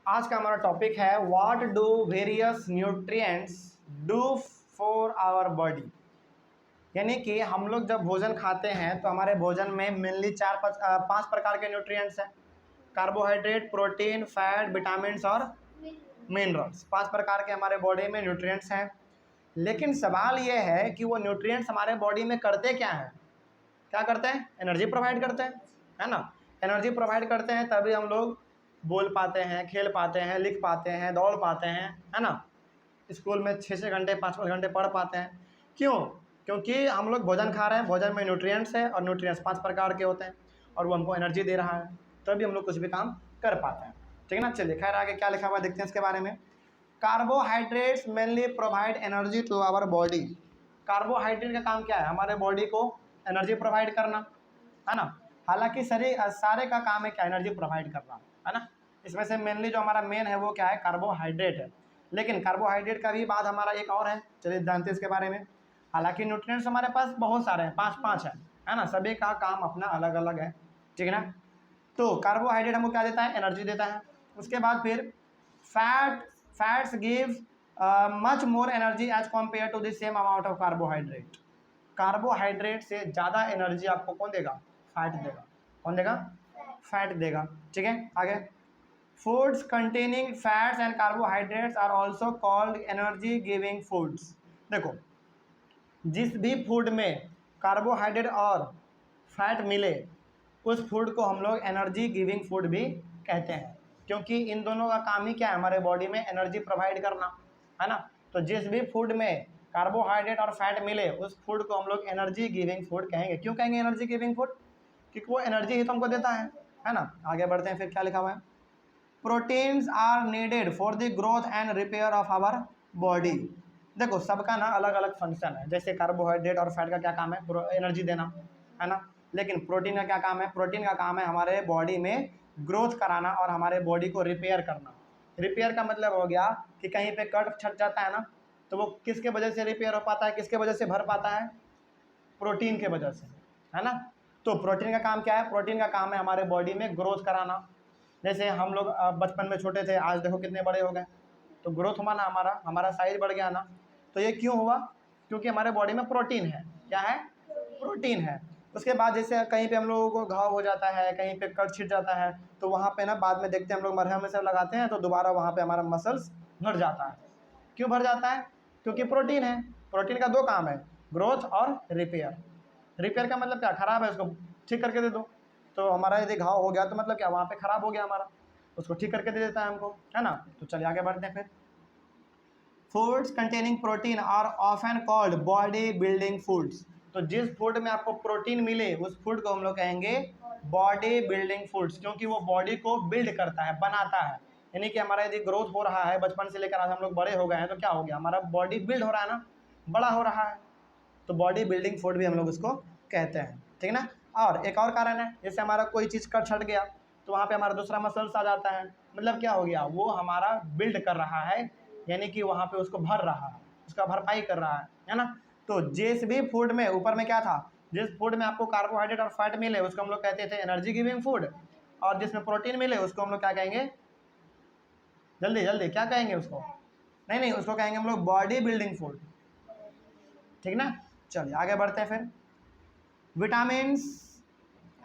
आज का हमारा टॉपिक है what do various nutrients do for our body. यानी कि हम लोग जब भोजन खाते हैं तो हमारे भोजन में मेनली पांच प्रकार के न्यूट्रिएंट्स हैं। कार्बोहाइड्रेट, प्रोटीन, फैट, विटामिन और मिनरल्स। पांच प्रकार के हमारे बॉडी में न्यूट्रिएंट्स हैं। लेकिन सवाल ये है कि वो न्यूट्रिएंट्स हमारे बॉडी में करते क्या हैं। क्या करते हैं? एनर्जी प्रोवाइड करते हैं, है ना। एनर्जी प्रोवाइड करते हैं तभी हम लोग बोल पाते हैं, खेल पाते हैं, लिख पाते हैं, दौड़ पाते हैं, है ना। स्कूल में 6-6 घंटे 5-5 घंटे पढ़ पाते हैं। क्यों? क्योंकि हम लोग भोजन खा रहे हैं, भोजन में न्यूट्रिएंट्स है और न्यूट्रिएंट्स 5 प्रकार के होते हैं और वो हमको एनर्जी दे रहा है, तभी हम लोग कुछ भी काम कर पाते हैं। ठीक है ना। चलिए खैर आगे क्या लिखा हुआ देखते हैं इसके बारे में। Carbohydrates mainly provide energy to our body. Carbohydrate का काम क्या है? हमारे बॉडी को एनर्जी प्रोवाइड करना, है ना। हालांकि सारे का काम है क्या? एनर्जी प्रोवाइड करना, है ना। इसमें से मेनली जो हमारा मेन है वो क्या है? कार्बोहाइड्रेट है। लेकिन कार्बोहाइड्रेट का भी बात हमारा एक और है, चलिए जानते हैं इसके बारे में। हालांकि न्यूट्रिएंट्स हमारे पास बहुत सारे हैं, 5 है ना। सभी का काम अपना अलग अलग है, ठीक है ना। तो कार्बोहाइड्रेट हमको क्या देता है? एनर्जी देता है। उसके बाद फिर fats give much more energy as compare to the same amount of carbohydrate. Carbohydrate से ज़्यादा एनर्जी आपको कौन देगा? फैट देगा। कौन देगा? फैट देगा। ठीक है आगे। Foods containing fats and carbohydrates are also called energy giving foods. देखो, जिस भी फूड में कार्बोहाइड्रेट और फैट मिले उस फूड को हम लोग एनर्जी गिविंग फूड भी कहते हैं, क्योंकि इन दोनों का काम ही क्या है? हमारे बॉडी में एनर्जी प्रोवाइड करना, है ना। तो जिस भी फूड में कार्बोहाइड्रेट और फैट मिले उस फूड को हम लोग एनर्जी गिविंग फूड कहेंगे। क्यों कहेंगे एनर्जी गिविंग फूड? क्योंकि वो एनर्जी ही तो हमको देता है ना। आगे बढ़ते हैं, फिर क्या लिखा हुआ है। Proteins are needed for the growth and repair of our body. देखो, सबका ना अलग अलग फंक्शन है। जैसे कार्बोहाइड्रेट और फैट का क्या काम है? एनर्जी देना, है ना। लेकिन प्रोटीन का क्या काम है? प्रोटीन का काम है हमारे बॉडी में ग्रोथ कराना और हमारे बॉडी को रिपेयर करना। रिपेयर का मतलब हो गया कि कहीं पे कट छट जाता है ना, तो वो किसके वजह से रिपेयर हो पाता है? किसके वजह से भर पाता है? प्रोटीन के वजह से, है ना। तो प्रोटीन का काम क्या है? प्रोटीन का काम है हमारे बॉडी में ग्रोथ कराना। जैसे हम लोग बचपन में छोटे थे, आज देखो कितने बड़े हो गए, तो ग्रोथ हुआ ना, हमारा साइज बढ़ गया ना। तो ये क्यों हुआ? क्योंकि हमारे बॉडी में प्रोटीन है। क्या है? प्रोटीन है। उसके बाद जैसे कहीं पे हम लोगों को घाव हो जाता है, कहीं पे कट छिट जाता है, तो वहाँ पे ना बाद में देखते हैं हम लोग मरहम में से लगाते हैं तो दोबारा वहाँ पे हमारा मसल्स भर जाता है। क्यों भर जाता है? क्योंकि प्रोटीन है। प्रोटीन का दो काम है, ग्रोथ और रिपेयर। रिपेयर का मतलब क्या? खराब है उसको ठीक करके दे दो। तो हमारा यदि घाव हो गया तो मतलब क्या? वहाँ पे खराब हो गया हमारा, उसको ठीक करके दे देता है हमको, है ना। तो चलिए आगे बढ़ते हैं फिर। Foods containing protein are often called body building foods. तो जिस फूड में आपको प्रोटीन मिले उस फूड को हम लोग कहेंगे बॉडी बिल्डिंग फूड्स, क्योंकि वो बॉडी को बिल्ड करता है, बनाता है। यानी कि हमारा यदि ग्रोथ हो रहा है, बचपन से लेकर आज हम लोग बड़े हो गए हैं, तो क्या हो गया? हमारा बॉडी बिल्ड हो रहा है ना, बड़ा हो रहा है। तो बॉडी बिल्डिंग फूड भी हम लोग उसको कहते हैं, ठीक है ना। और एक और कारण है, जैसे हमारा कोई चीज़ कट छट गया तो वहाँ पे हमारा दूसरा मसल्स आ जाता है। मतलब क्या हो गया? वो हमारा बिल्ड कर रहा है, यानी कि वहाँ पे उसको भर रहा है, उसका भरपाई कर रहा है ना। तो जिस भी फूड में, ऊपर में क्या था? जिस फूड में आपको कार्बोहाइड्रेट और फैट मिले उसको हम लोग कहते थे एनर्जी गिविंग फूड, और जिसमें प्रोटीन मिले उसको हम लोग क्या कहेंगे? जल्दी जल्दी क्या कहेंगे उसको? नहीं, उसको कहेंगे हम लोग बॉडी बिल्डिंग फूड, ठीक ना। चलिए आगे बढ़ते हैं फिर। Vitamins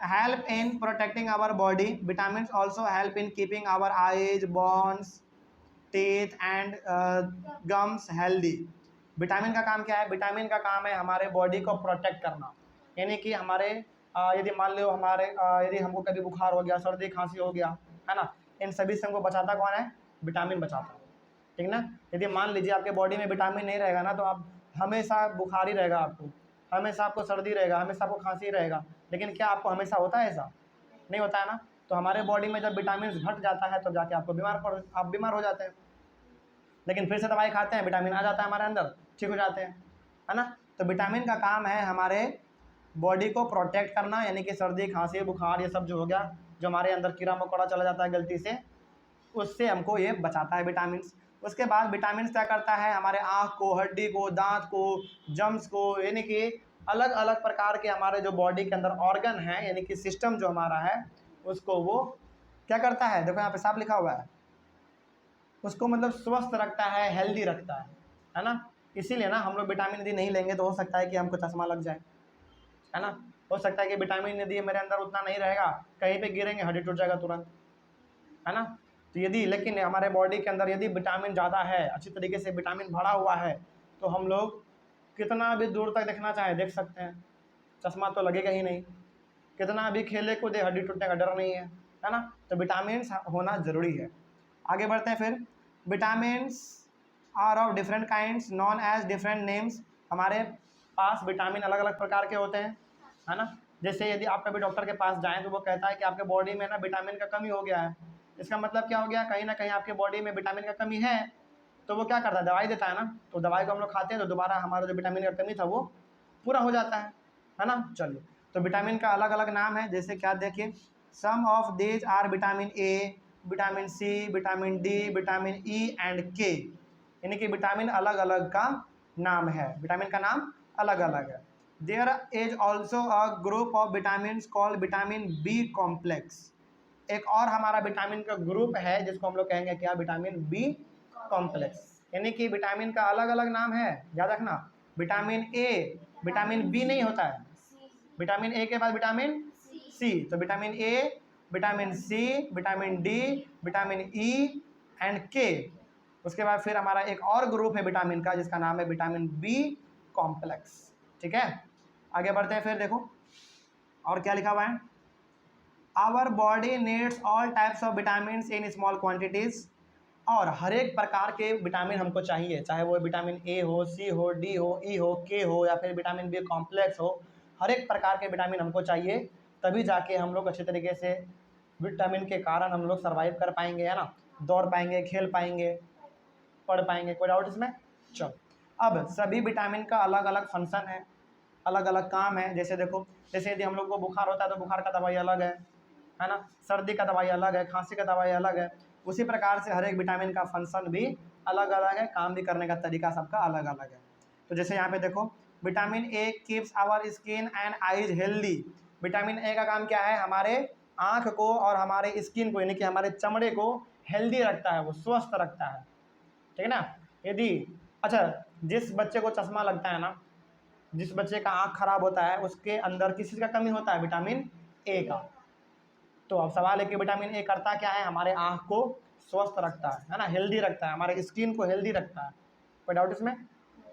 help in protecting our body. Vitamins also help in keeping our eyes, bones, teeth and gums healthy. Vitamin का काम क्या है? विटामिन का काम है हमारे बॉडी को प्रोटेक्ट करना। यानी कि हमारे यदि मान लो हमारे यदि हमको कभी बुखार हो गया, सर्दी खांसी हो गया, है ना, इन सभी से हमको बचाता कौन है? विटामिन बचाता है, ठीक ना। यदि मान लीजिए आपके बॉडी में विटामिन नहीं रहेगा ना, तो आप हमेशा बुखार ही रहेगा आपको, हमेशा आपको सर्दी रहेगा, हमेशा आपको खांसी रहेगा। लेकिन क्या आपको हमेशा होता है ऐसा? नहीं होता है ना। तो हमारे बॉडी में जब विटामिन घट जाता है तो जाके आप बीमार हो जाते हैं। लेकिन फिर से दवाई खाते हैं, विटामिन आ जाता है हमारे अंदर, ठीक हो जाते हैं, है ना। तो विटामिन का काम है हमारे बॉडी को प्रोटेक्ट करना, यानी कि सर्दी खांसी बुखार ये सब जो हो गया, जो हमारे अंदर कीड़ा मकोड़ा चला जाता है गलती से, उससे हमको ये बचाता है विटामिन। उसके बाद विटामिन क्या करता है? हमारे आँख को, हड्डी को, दांत को, जम्स को, यानी कि अलग अलग प्रकार के हमारे जो बॉडी के अंदर ऑर्गन है, यानी कि सिस्टम जो हमारा है, उसको वो क्या करता है? देखो यहाँ पे साफ लिखा हुआ है, उसको मतलब स्वस्थ रखता है, हेल्दी रखता है ना। इसीलिए ना हम लोग विटामिन डी नहीं लेंगे तो हो सकता है कि हमको चश्मा लग जाए, है ना। हो सकता है कि विटामिन डी मेरे अंदर उतना नहीं रहेगा, कहीं पे गिरेंगे हड्डी टूट जाएगा तुरंत, है ना। तो यदि लेकिन हमारे बॉडी के अंदर यदि विटामिन ज़्यादा है, अच्छी तरीके से विटामिन भरा हुआ है, तो हम लोग कितना भी दूर तक देखना चाहे देख सकते हैं, चश्मा तो लगेगा ही नहीं। कितना भी खेले कूदे हड्डी टूटने का डर नहीं है ना। तो विटामिन होना ज़रूरी है। आगे बढ़ते हैं फिर। Vitamins are of different kinds known as different names. हमारे पास विटामिन अलग अलग प्रकार के होते हैं, है ना। जैसे यदि आप कभी डॉक्टर के पास जाएं तो वो कहता है कि आपके बॉडी में ना विटामिन का कमी हो गया है। इसका मतलब क्या हो गया, कहीं ना कहीं आपके बॉडी में विटामिन का कमी है, तो वो क्या करता है, दवाई देता है ना। तो दवाई को हम लोग खाते हैं तो दोबारा हमारा जो विटामिन का कमी था वो पूरा हो जाता है ना। चलिए, तो विटामिन का अलग अलग नाम है, जैसे क्या देखिए, some of these are vitamin A, vitamin C, vitamin D, vitamin E and K. यानी कि विटामिन अलग अलग का नाम है, विटामिन का नाम अलग अलग है। There is also a group of vitamin called vitamin B complex. एक और हमारा विटामिन का ग्रुप है जिसको हम लोग कहेंगे क्या, विटामिन बी कॉम्प्लेक्स। यानी कि विटामिन का अलग अलग नाम है, याद रखना। विटामिन ए, विटामिन बी नहीं होता है, विटामिन ए के बाद विटामिन सी। तो vitamin A, vitamin C, vitamin D, vitamin E and K. उसके बाद फिर हमारा एक और ग्रुप है विटामिन का जिसका नाम है विटामिन बी कॉम्प्लेक्स। ठीक है, आगे बढ़ते हैं फिर। देखो और क्या लिखा हुआ है, our body needs all types of vitamin in small quantities. और हर एक प्रकार के विटामिन हमको चाहिए, चाहे वो विटामिन ए हो, सी हो, डी हो, ई हो, के हो, या फिर विटामिन बी कॉम्प्लेक्स हो। हर एक प्रकार के विटामिन हमको चाहिए, तभी जाके हम लोग अच्छे तरीके से विटामिन के कारण हम लोग सर्वाइव कर पाएंगे, है ना। दौड़ पाएंगे, खेल पाएंगे, पढ़ पाएंगे। कोई डाउट इसमें? चलो, अब सभी विटामिन का अलग अलग फंक्शन है, अलग अलग काम है। जैसे देखो, जैसे यदि हम लोग को बुखार होता है तो बुखार का दवाई अलग है ना। सर्दी का दवाई अलग है, खांसी का दवाई अलग है। उसी प्रकार से हर एक विटामिन का फंक्शन भी अलग अलग है, काम भी करने का तरीका सबका अलग अलग है। तो जैसे यहाँ पे देखो, vitamin A keeps our skin and eyes healthy. Vitamin A का काम क्या है, हमारे आँख को और हमारे स्किन को, यानी कि हमारे चमड़े को हेल्दी रखता है, वो स्वस्थ रखता है, ठीक है ना। यदि अच्छा, जिस बच्चे को चश्मा लगता है ना, जिस बच्चे का आँख खराब होता है, उसके अंदर किस चीज़ का कमी होता है, विटामिन ए का। तो अब सवाल है कि विटामिन ए करता क्या है, हमारे आँख को स्वस्थ रखता है ना, हेल्दी रखता है, हमारे स्किन को हेल्दी रखता है। कोई डाउट इसमें?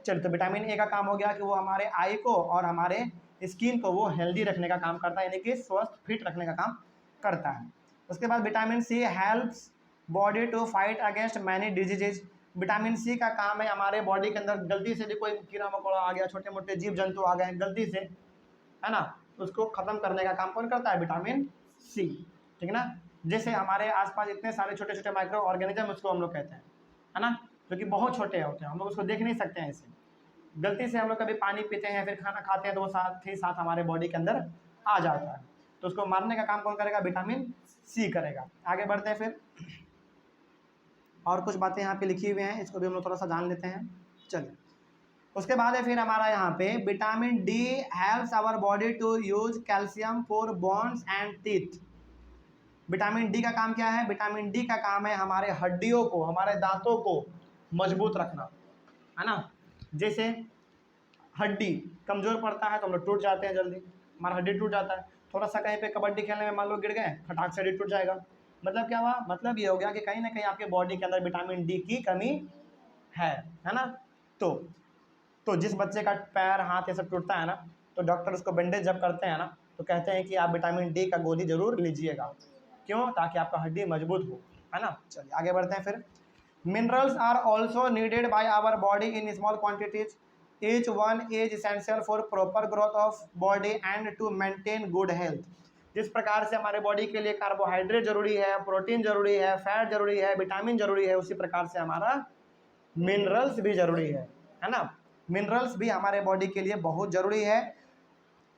चलिए, तो विटामिन ए का काम हो गया कि वो हमारे आई को और हमारे स्किन को वो हेल्दी रखने का काम करता है, यानी कि स्वस्थ फिट रखने का काम करता है। उसके बाद vitamin C helps body to fight against many diseases. Vitamin C का काम है हमारे बॉडी के अंदर गलती से भी कोई कीड़ा मकोड़ा आ गया, छोटे मोटे जीव जंतु आ गए गलती से, है ना, उसको खत्म करने का काम कौन करता है, विटामिन सी, ठीक है ना। जैसे हमारे आसपास इतने सारे छोटे छोटे माइक्रो ऑर्गेनिज्म उसको हम लोग कहते हैं, है ना, जो कि बहुत छोटे होते हैं, हम लोग उसको देख नहीं सकते हैं। ऐसे गलती से हम लोग कभी पानी पीते हैं, फिर खाना खाते हैं, तो वो साथ ही साथ हमारे बॉडी के अंदर आ जाता है, तो उसको मारने का काम कौन करेगा, विटामिन सी करेगा। आगे बढ़ते हैं फिर, और कुछ बातें यहाँ पे लिखी हुई हैं, इसको भी हम लोग थोड़ा सा जान लेते हैं। चलिए, उसके बाद है फिर हमारा यहाँ पे vitamin D helps our body to use calcium for bones and teeth. Vitamin D का काम क्या है, विटामिन डी का काम है हमारे हड्डियों को, हमारे दांतों को मजबूत रखना, है ना। जैसे हड्डी कमज़ोर पड़ता है तो हम लोग टूट जाते हैं जल्दी, हमारा हड्डी टूट जाता है। थोड़ा सा कहीं पे कबड्डी खेलने में मान लो गिर गए, फटाक से हड्डी टूट जाएगा। मतलब क्या हुआ, मतलब ये हो गया कि कहीं ना कहीं आपके बॉडी के अंदर विटामिन डी की कमी है ना। तो जिस बच्चे का पैर हाथ ये सब टूटता है ना, तो डॉक्टर उसको बैंडेज जब करते हैं ना, तो कहते हैं कि आप विटामिन डी का गोली जरूर लीजिएगा। क्यों? ताकि आपका हड्डी मजबूत हो, है ना। चलिए आगे बढ़ते हैं फिर। Minerals are also needed by our body in small quantities. Each one is essential for proper growth of body and to maintain good health. जिस प्रकार से हमारे बॉडी के लिए कार्बोहाइड्रेट जरूरी है, प्रोटीन जरूरी है, फैट जरूरी है, विटामिन जरूरी है, उसी प्रकार से हमारा मिनरल्स भी जरूरी है ना। मिनरल्स भी हमारे बॉडी के लिए बहुत ज़रूरी है।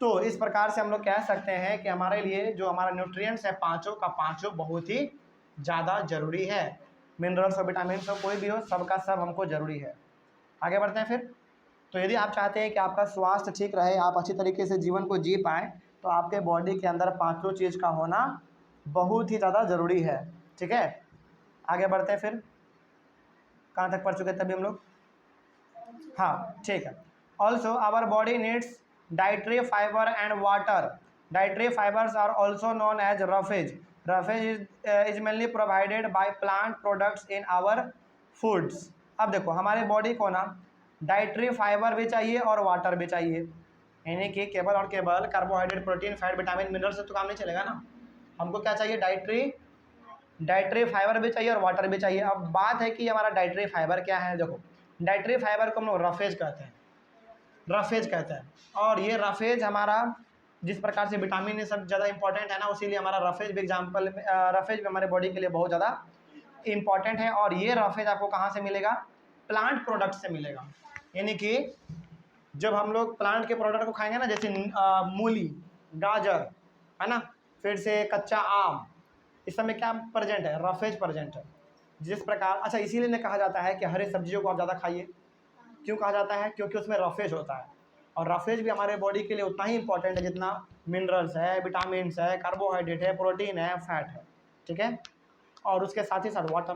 तो इस प्रकार से हम लोग कह सकते हैं कि हमारे लिए जो हमारा न्यूट्रिएंट्स है, पाँचों का पाँचों बहुत ही ज़्यादा ज़रूरी है। मिनरल्स और विटामिन तो कोई भी हो, सबका सब हमको ज़रूरी है। आगे बढ़ते हैं फिर। तो यदि आप चाहते हैं कि आपका स्वास्थ्य ठीक रहे, आप अच्छी तरीके से जीवन को जी पाएँ, तो आपके बॉडी के अंदर पाँचों चीज़ का होना बहुत ही ज़्यादा ज़रूरी है, ठीक है। आगे बढ़ते हैं फिर। कहाँ तक पढ़ चुके तभी हम लोग? हाँ ठीक है। Also our body needs dietary fibre and water. Dietary fibres are also known as roughage. Roughage is mainly provided by plant products in our foods. अब देखो हमारे बॉडी को ना डाइटरी फाइबर भी चाहिए और वाटर भी चाहिए, यानी कि केवल और केवल carbohydrate, protein, fat, vitamin, mineral से तो काम नहीं चलेगा ना. हमको क्या चाहिए? डाइटरी फाइबर भी चाहिए और वाटर भी चाहिए. अब बात है कि हमारा डाइटरी फाइबर क्या है. देखो डाइटरी फाइबर को हम लोग रफेज कहते हैं, रफेज कहते हैं. और ये रफेज हमारा जिस प्रकार से विटामिन ये सब ज़्यादा इंपॉर्टेंट है ना, उसीलिए हमारा रफेज भी एग्जाम्पल रफेज भी हमारे बॉडी के लिए बहुत ज़्यादा इंपॉर्टेंट है. और ये रफेज आपको कहाँ से मिलेगा? प्लांट प्रोडक्ट से मिलेगा. यानी कि जब हम लोग प्लांट के प्रोडक्ट को खाएंगे ना, जैसे मूली, गाजर, है ना, फिर से कच्चा आम, इस सब में क्या प्रेजेंट है? रफेज प्रेजेंट है. जिस प्रकार अच्छा इसीलिए ने कहा जाता है कि हरे सब्जियों को आप ज़्यादा खाइए. क्यों कहा जाता है? क्योंकि उसमें रफेज होता है. और रफेज भी हमारे बॉडी के लिए उतना ही इंपॉर्टेंट है जितना मिनरल्स है, विटामिन्स है, कार्बोहाइड्रेट है, प्रोटीन है, फैट है. ठीक है. और उसके साथ ही साथ वाटर,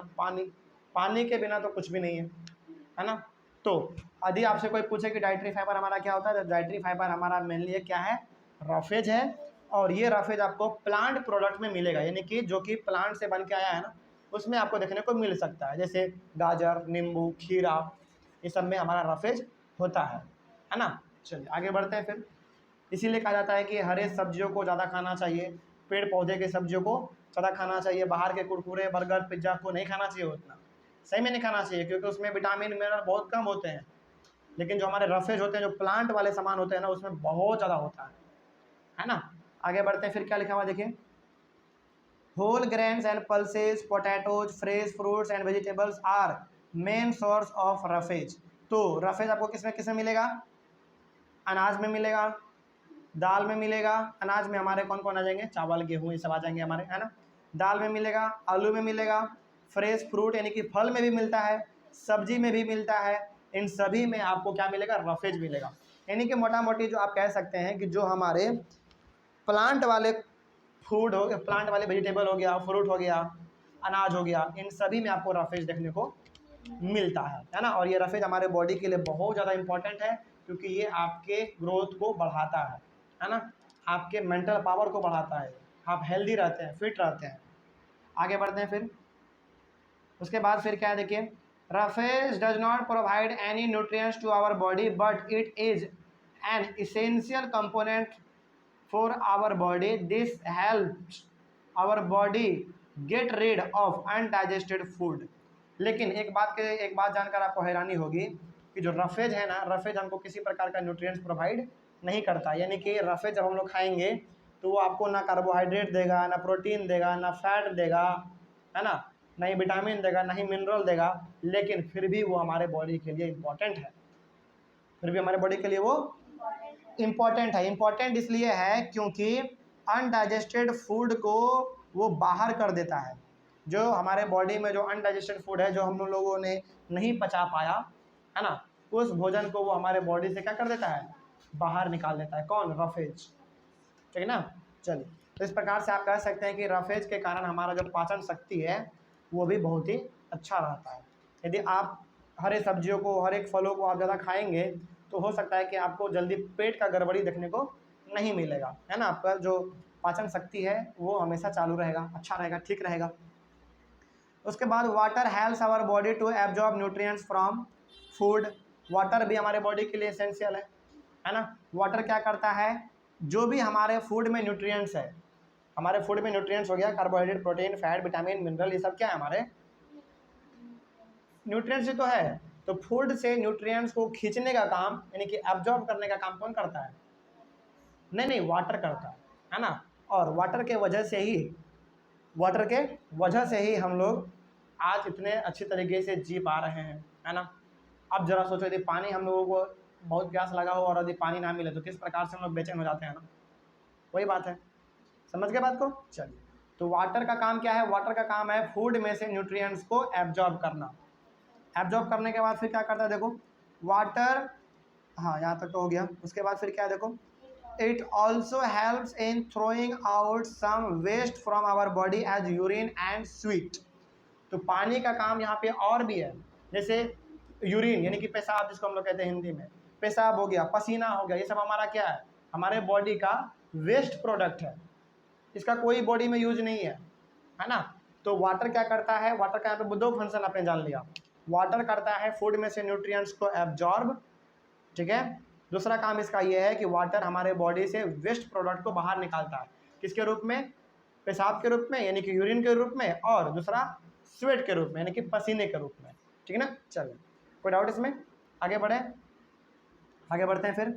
पानी के बिना तो कुछ भी नहीं है ना. तो यदि आपसे कोई पूछे कि डाइटरी फाइबर हमारा क्या होता है, तो डाइटरी फाइबर हमारा मेनली क्या है? रफेज है. और ये रफेज आपको प्लांट प्रोडक्ट में मिलेगा, यानी कि जो कि प्लांट से बन के आया है ना, उसमें आपको देखने को मिल सकता है. जैसे गाजर, नींबू, खीरा, ये सब में हमारा रफेज होता है ना. चलिए आगे बढ़ते हैं. फिर इसीलिए कहा जाता है कि हरे सब्जियों को ज़्यादा खाना चाहिए, पेड़ पौधे के सब्जियों को ज़्यादा खाना चाहिए. बाहर के कुरकुरे, बर्गर, पिज्ज़ा को नहीं खाना चाहिए उतना, सही में नहीं खाना चाहिए, क्योंकि उसमें विटामिन मिनरल बहुत कम होते हैं. लेकिन जो हमारे रफेज होते हैं, जो प्लांट वाले सामान होते हैं ना, उसमें बहुत ज़्यादा होता है ना. आगे बढ़ते हैं. फिर क्या लिखा हुआ देखिए, whole grains and pulses, potatoes, fresh fruits and vegetables are main source of roughage. तो रफेज आपको किसमें किसमें मिलेगा? अनाज में मिलेगा, दाल में मिलेगा. अनाज में हमारे कौन कौन आ जाएंगे? चावल, गेहूँ, ये सब आ जाएंगे हमारे, है ना. दाल में मिलेगा, आलू में मिलेगा, फ्रेश फ्रूट यानी कि फल में भी मिलता है, सब्जी में भी मिलता है. इन सभी में आपको क्या मिलेगा? रफेज मिलेगा. यानी कि मोटा मोटी जो आप कह सकते हैं कि जो हमारे प्लांट वाले फूड हो गया, प्लांट वाले वेजिटेबल हो गया, फ्रूट हो गया, अनाज हो गया, इन सभी में आपको रफेज देखने को मिलता है ना. और ये रफेज हमारे बॉडी के लिए बहुत ज़्यादा इंपॉर्टेंट है, क्योंकि ये आपके ग्रोथ को बढ़ाता है ना, आपके मेंटल पावर को बढ़ाता है, आप हेल्दी रहते हैं, फिट रहते हैं. आगे बढ़ते हैं. फिर उसके बाद फिर क्या है देखिए, roughage does not provide any nutrients to our body but it is an essential component for our body. This helps our body get rid of undigested food. लेकिन एक बात जानकर आपको हैरानी होगी कि जो रफेज है ना, रफेज हमको किसी प्रकार का न्यूट्रिएंट्स प्रोवाइड नहीं करता. यानी कि रफेज जब हम लोग खाएंगे तो वो आपको ना कार्बोहाइड्रेट देगा, ना प्रोटीन देगा, ना फैट देगा, है ना, ना ही विटामिन देगा, ना ही मिनरल देगा. लेकिन फिर भी वो हमारे बॉडी के लिए इम्पॉर्टेंट है. फिर भी हमारे बॉडी के लिए वो इम्पॉर्टेंट है. इम्पॉर्टेंट इसलिए है क्योंकि अनडाइजेस्टेड फूड को वो बाहर कर देता है. जो हमारे बॉडी में जो अनडाइजेस्टेड फूड है, जो हम लोगों ने नहीं पचा पाया, है ना, उस भोजन को वो हमारे बॉडी से क्या कर देता है? बाहर निकाल देता है. कौन? रफेज. ठीक है ना. चलिए, तो इस प्रकार से आप कह सकते हैं कि रफेज के कारण हमारा जो पाचन शक्ति है वो भी बहुत ही अच्छा रहता है. यदि आप हरे सब्जियों को, हर एक फलों को आप ज़्यादा खाएंगे तो हो सकता है कि आपको जल्दी पेट का गड़बड़ी देखने को नहीं मिलेगा, है ना. आपका जो पाचन शक्ति है वो हमेशा चालू रहेगा, अच्छा रहेगा, ठीक रहेगा. उसके बाद water helps our body to absorb nutrients from food. Water भी हमारे बॉडी के लिए एसेंशियल है ना. वाटर क्या करता है? जो भी हमारे फूड में न्यूट्रिएंट्स है, हमारे फूड में न्यूट्रिएंट्स हो गया carbohydrate, protein, fat, vitamin, mineral, ये सब क्या है? हमारे न्यूट्रिएंट्स ही तो है. तो फूड से न्यूट्रिएंट्स को खींचने का काम, यानी कि एब्जॉर्ब करने का काम कौन करता है? नहीं, वाटर करता है ना. और वाटर के वजह से ही हम लोग आज इतने अच्छी तरीके से जी पा रहे हैं, है ना. अब जरा सोचो, यदि पानी हम लोगों को बहुत प्यास लगा हो और यदि पानी ना मिले तो किस प्रकार से हम लोग बेचैन हो जाते हैं ना. वही बात है. समझ गए बात को? चलिए, तो वाटर का काम क्या है? वाटर का काम है फूड में से न्यूट्रिएंट्स को एब्जॉर्ब करना. एब्जॉर्ब करने के बाद फिर क्या करता है? देखो वाटर, हाँ यहाँ तक तो हो गया. उसके बाद फिर क्या है? देखो, it also helps in throwing out some waste from our body as urine and sweat. तो पानी का काम यहाँ पे और भी है. जैसे यूरिन यानी कि पेशाब जिसको हम लोग कहते हैं हिंदी में, पेशाब हो गया, पसीना हो गया, ये सब हमारा क्या है, हमारे बॉडी का वेस्ट प्रोडक्ट है, इसका कोई बॉडी में यूज नहीं है ना। तो वाटर क्या करता है, वाटर का यहाँ पे दो फंक्शन आपने जान लिया, वाटर करता है फूड में से न्यूट्रिएंट्स को एब्जॉर्ब, ठीक है। दूसरा काम इसका यह है कि वाटर हमारे बॉडी से वेस्ट प्रोडक्ट को बाहर निकालता है, किसके रूप में, पेशाब के रूप में यानी कि यूरिन के रूप में, और दूसरा स्वेट के रूप में यानी कि पसीने के रूप में, ठीक है ना। चलिए कोई डाउट इसमें, आगे बढ़े, आगे बढ़ते हैं फिर।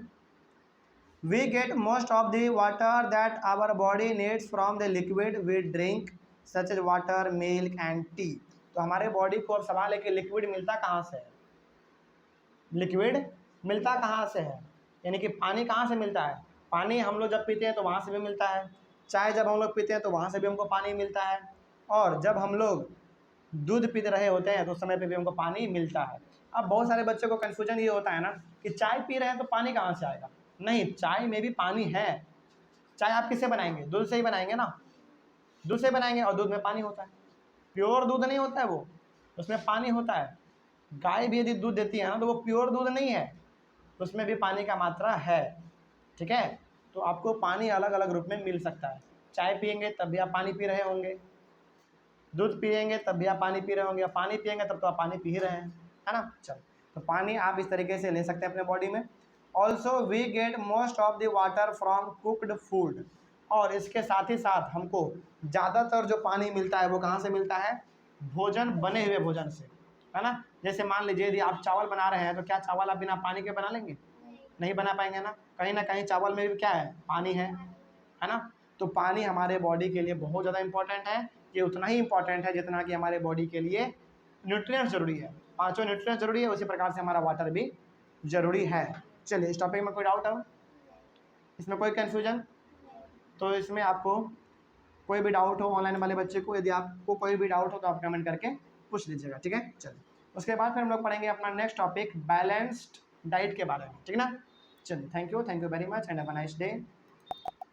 We get most of the water that our body needs from the liquid we drink such as water, milk and tea. तो हमारे बॉडी को अब सवाल है कि लिक्विड मिलता कहाँ से है, लिक्विड मिलता कहाँ से है, यानी कि पानी कहाँ से मिलता है। पानी हम लोग जब पीते हैं तो वहाँ से भी मिलता है, चाय जब हम लोग पीते हैं तो वहाँ से भी हमको पानी मिलता है, और जब हम लोग दूध पी रहे होते हैं तो उस समय पे भी हमको पानी मिलता है। अब बहुत सारे बच्चों को कन्फ्यूजन ये होता है ना कि चाय पी रहे हैं तो पानी कहाँ से आएगा। नहीं, चाय में भी पानी है। चाय आप किससे बनाएंगे, दूध से ही बनाएंगे ना, दूध से बनाएंगे, और दूध में पानी होता है, प्योर दूध नहीं होता है वो, उसमें पानी होता है। गाय भी यदि दूध देती है ना तो वो प्योर दूध नहीं है, उसमें भी पानी का मात्रा है, ठीक है। तो आपको पानी अलग अलग रूप में मिल सकता है, चाय पियेंगे तब भी आप पानी पी रहे होंगे, दूध पियेंगे तब भी आप पानी पी रहे होंगे, पानी पियेंगे तब तो आप पानी पी ही रहे हैं, है ना। चलो, तो पानी आप इस तरीके से ले सकते हैं अपने बॉडी में। Also we get most of the water from cooked food, और इसके साथ ही साथ हमको ज़्यादातर जो पानी मिलता है वो कहाँ से मिलता है, भोजन, बने हुए भोजन से, है ना। जैसे मान लीजिए यदि आप चावल बना रहे हैं तो क्या चावल आप बिना पानी के बना लेंगे, नहीं बना पाएंगे ना कहीं चावल में भी क्या है, पानी है ना। तो पानी हमारे बॉडी के लिए बहुत ज़्यादा इंपॉर्टेंट है, ये उतना ही इंपॉर्टेंट है जितना कि हमारे बॉडी के लिए न्यूट्रिएंट्स जरूरी है, पांचों न्यूट्रिएंट्स जरूरी है, उसी प्रकार से हमारा वाटर भी जरूरी है। चलिए, इस टॉपिक में कोई डाउट है, इसमें कोई कन्फ्यूजन, तो इसमें आपको कोई भी डाउट हो ऑनलाइन वाले बच्चे को, यदि आपको कोई भी डाउट हो तो आप कमेंट करके पूछ लीजिएगा, ठीक है। चलिए, उसके बाद फिर हम लोग पढ़ेंगे अपना नेक्स्ट टॉपिक बैलेंस्ड डाइट के बारे में, ठीक है ना। चलिए, thank you very much and have a nice day.